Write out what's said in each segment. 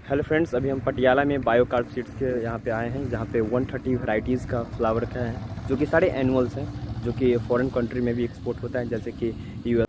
Hello friends, अभी हम पटियाला में बायोकार्ब सीड्स के यहाँ पे आए हैं, जहाँ पे 130 वैरायटीज़ का फ्लावर रखा है, जो कि सारे एनुअल्स हैं, जो कि फॉरेन कंट्री में भी एक्सपोर्ट होता है, जैसे कि US.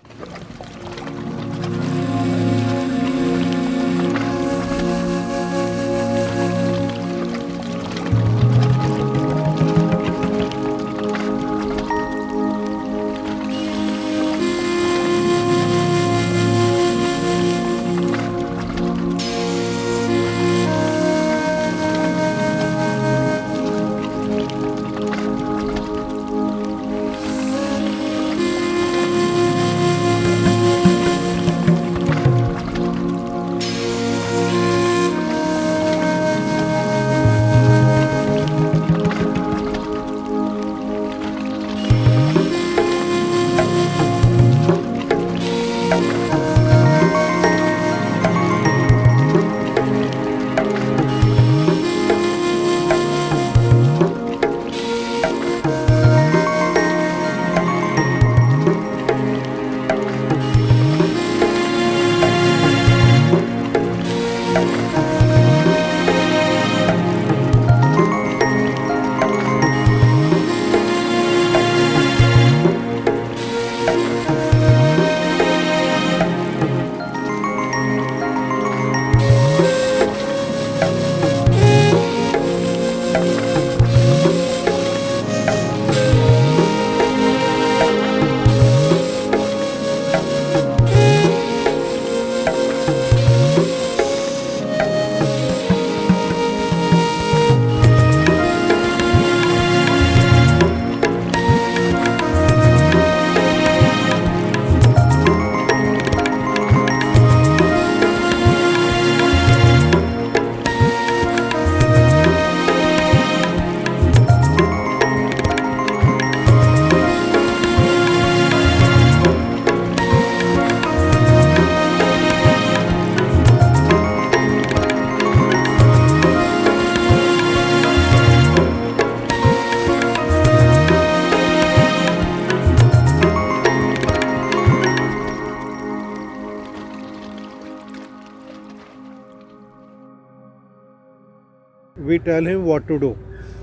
We tell him what to do,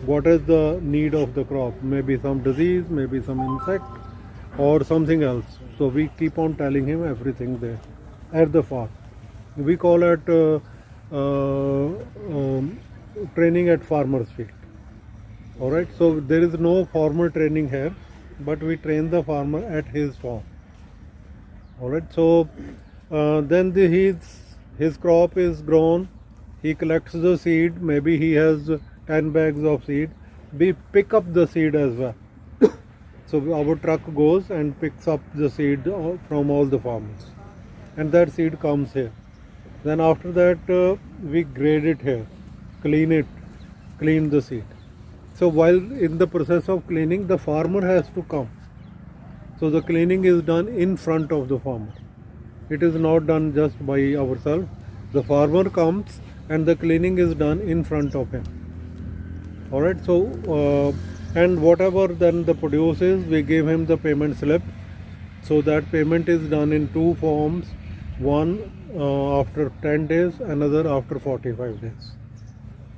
what is the need of the crop, maybe some disease, maybe some insect or something else. So we keep on telling him everything there at the farm. We call it training at farmer's field. Alright, so there is no formal training here, but we train the farmer at his farm. Alright, so then his crop is grown. He collects the seed, maybe he has 10 bags of seed. We pick up the seed as well. So our truck goes and picks up the seed from all the farmers. And that seed comes here. Then after that we grade it here, clean the seed. So while in the process of cleaning, the farmer has to come. So the cleaning is done in front of the farmer. It is not done just by ourselves. The farmer comes and the cleaning is done in front of him. Alright, so and whatever then the produce is, we give him the payment slip. So that payment is done in two forms, one after 10 days, another after 45 days.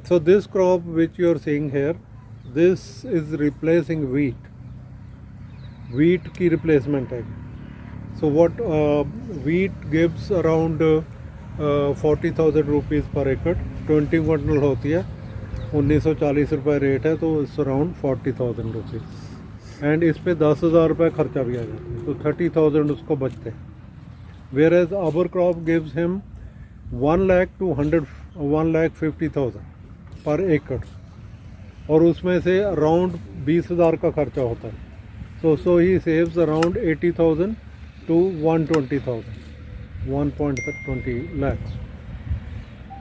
So this crop which you are seeing here, this is replacing wheat. Wheat की replacement है. So what wheat gives around 40,000 rupees पर एकड़, 20 quintal होती है, 1940 रुपये rate है, तो it's around 40,000 rupees and इस पे 10,000 रुपये खर्चा भी आ जाता है, तो 30,000 उसको बचते हैं. Whereas our crop gives him 1 lakh to 1,50,000 per एकड़, और उसमें से अराउंड 20,000 का खर्चा होता है. So he saves around 80,000 to 120,000. 1.20 lakhs.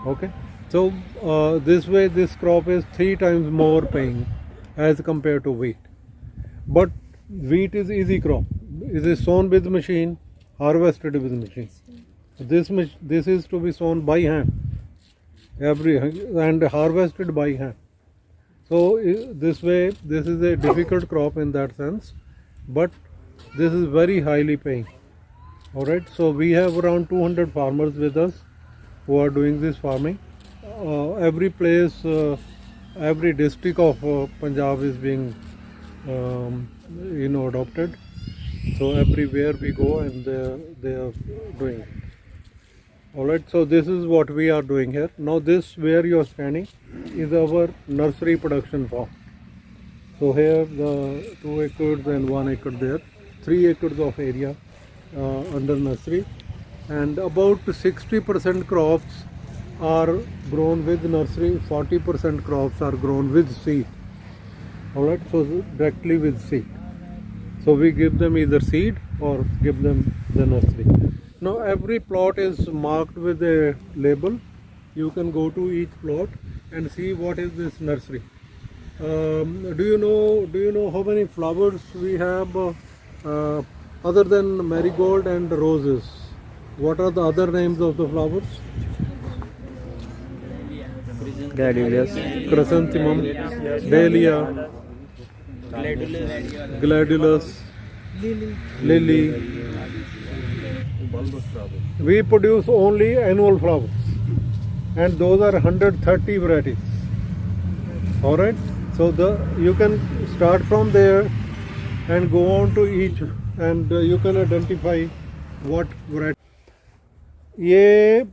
Okay, so this way this crop is 3 times more paying as compared to wheat. But wheat is easy crop. It is sown with machine, harvested with machine. This is to be sown by hand, and harvested by hand. So this way, this is a difficult crop in that sense, but this is very highly paying. Alright, so we have around 200 farmers with us who are doing this farming, every place, every district of Punjab is being adopted. So everywhere we go and they are doing it. Alright, so this is what we are doing here. Now this where you are standing is our nursery production farm. So here the 2 acres and 1 acre there, 3 acres of area under nursery, and about 60% crops are grown with nursery, 40% crops are grown with seed. Alright, so directly with seed. So we give them either seed or give them the nursery. Now every plot is marked with a label. You can go to each plot and see what is this nursery. Do you know how many flowers we have other than marigold and roses? What are the other names of the flowers? Chrysanthemum, Dahlia, Gladulus, Lily. We produce only annual flowers, and those are 130 varieties. Alright, so you can start from there and go on to each, and you can identify what variety. ये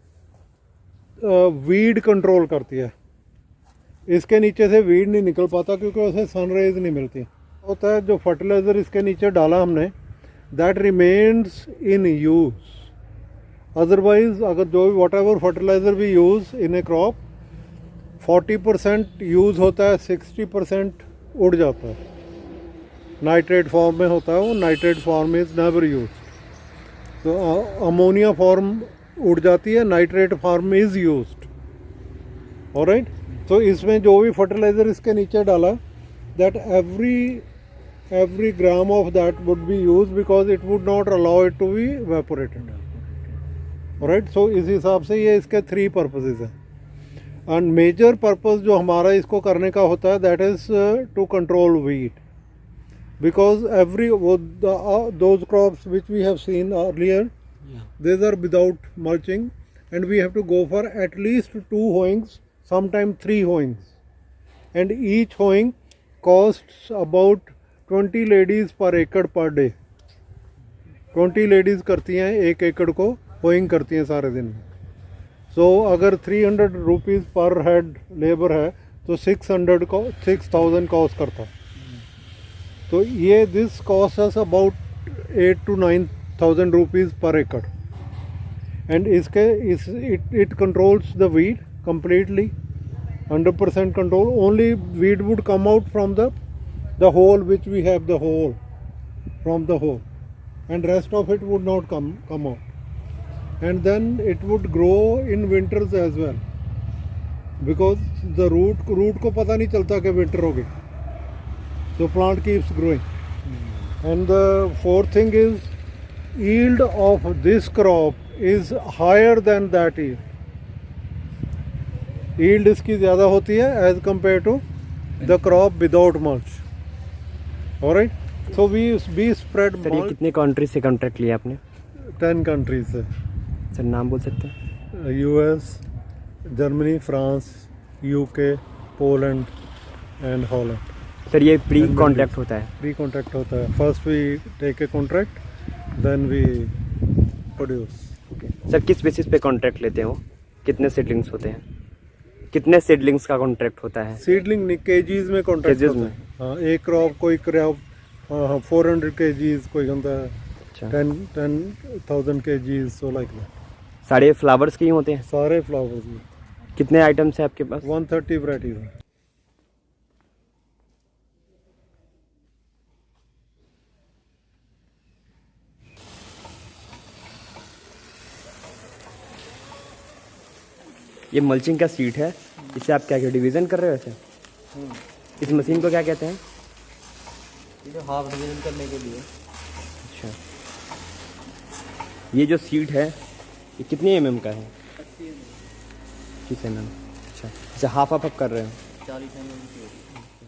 weed control करती है. इसके नीचे से weed नहीं निकल पाता क्योंकि उसे सनराइज नहीं मिलती. होता है जो फर्टिलाइज़र इसके नीचे डाला हमने, that remains in use. Otherwise अगर जो भी वॉट एवर फर्टिलाइज़र भी use in A crop, 40% use होता है, 60% उड़ जाता है. नाइट्रेट फॉर्म में होता है वो. Nitrate form is never use. तो अमोनिया फॉर्म उड़ जाती है, nitrate form is used. Alright, तो इसमें जो भी फर्टिलाइज़र इसके नीचे डाला, that every gram of that would be used because it would not allow it to be evaporated. Alright, so इस हिसाब से ये इसके 3 पर्पसेस हैं. एंड मेजर पर्पस जो हमारा इसको करने का होता है, that is to control weed. Because those crops which we have seen earlier, these are without mulching, and we have to go for at least 2 hoeings, sometimes 3 hoeings, and each hoeing costs about 20 ladies per acre per day. 20 ladies करती हैं 1 एकड़ को, hoeing करती हैं सारे दिन में. सो अगर 300 रुपीज़ पर हेड लेबर है तो 6,000 कॉस्ट करता है. तो ये this cost us about 8,000 to 9,000 rupees पर एकड़. And it controls the weed completely, 100% control. Only weed would come out from the hole which we have, the hole from the hole, and rest of it would not come out. And then it would grow in winters as well, because the root को पता नहीं चलता कि winter हो गई. So plant keeps growing. And the 4th thing is, yield of this crop is higher than that year. Yield इसकी ज़्यादा होती है as compared to the crop without mulch. Alright, so we spread sir ये कितने country से contract लिया आपने? 10 countries से. सर नाम बोल सकते हैं? US, Germany, France, UK, Poland and Holland. Sir ये प्री कॉन्ट्रैक्ट होता है? प्री कॉन्ट्रैक्ट होता है. First we take a contract, then we produce. Sir किस बेसिस पे कॉन्ट्रैक्ट लेते हो? कितने सीडलिंग्स होते हैं? कितने सीडलिंग्स का कॉन्ट्रैक्ट होता है? सीडलिंग नहीं, केजीज में कॉन्ट्रैक्ट होता है. हाँ, एक क्रॉप, कोई क्रॉप 400 kgs, कोई होता है 10,000 kgs, सो लाइक दैट. सारे फ्लावर्स के ही होते हैं? सारे फ्लावर्स में. कितने आइटम्स हैं आपके पास? 130 वैराइटीज हैं. ये मल्चिंग का सीट है, इसे आप क्या डिवीज़न कर रहे हो ऐसे? इस मशीन को क्या कहते हैं? इसे हाफ डिवीज़न करने के लिए. अच्छा, ये जो सीट है ये कितने mm का है? 30 mm. अच्छा, इसे हाफ कर रहे हो? 40 mm की.